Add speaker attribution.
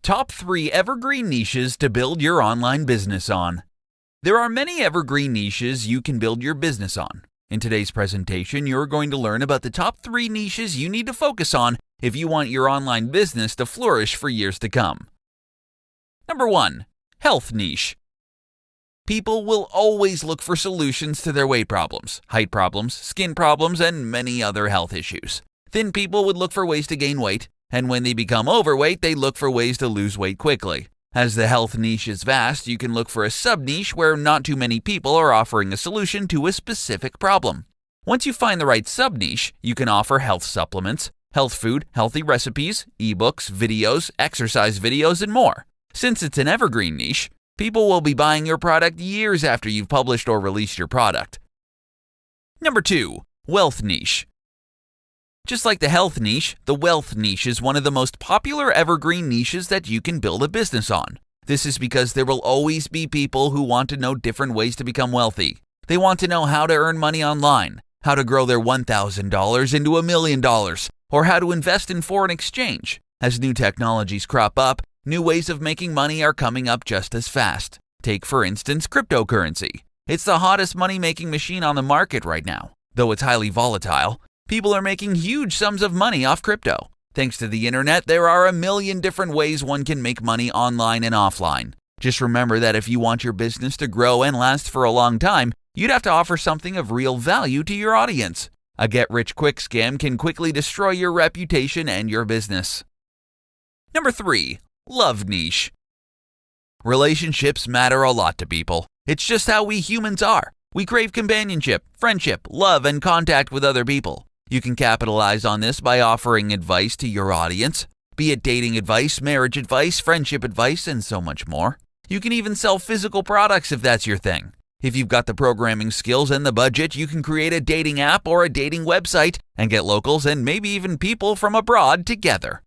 Speaker 1: Top 3 evergreen niches to build your online business on. There are many evergreen niches you can build your business on. In today's presentation, you're going to learn about the top 3 niches you need to focus on if you want your online business to flourish for years to come. Number 1. Health niche. People will always look for solutions to their weight problems, height problems, skin problems, and many other health issues. Thin people would look for ways to gain weight, and when they become overweight, they look for ways to lose weight quickly. As the health niche is vast, you can look for a sub-niche where not too many people are offering a solution to a specific problem. Once you find the right sub-niche, you can offer health supplements, health food, healthy recipes, ebooks, videos, exercise videos, and more. Since it's an evergreen niche, people will be buying your product years after you've published or released your product. Number 2. Wealth niche. Just like the health niche, the wealth niche is one of the most popular evergreen niches that you can build a business on. This is because there will always be people who want to know different ways to become wealthy. They want to know how to earn money online, how to grow their $1,000 into $1 million, or how to invest in foreign exchange. As new technologies crop up, new ways of making money are coming up just as fast. Take, for instance, cryptocurrency. It's the hottest money-making machine on the market right now. Though it's highly volatile, people are making huge sums of money off crypto. Thanks to the internet, there are a million different ways one can make money online and offline. Just remember that if you want your business to grow and last for a long time, you'd have to offer something of real value to your audience. A get-rich-quick scam can quickly destroy your reputation and your business. Number 3. Love niche. Relationships matter a lot to people. It's just how we humans are. We crave companionship, friendship, love, and contact with other people. You can capitalize on this by offering advice to your audience, be it dating advice, marriage advice, friendship advice, and so much more. You can even sell physical products if that's your thing. If you've got the programming skills and the budget, you can create a dating app or a dating website and get locals and maybe even people from abroad together.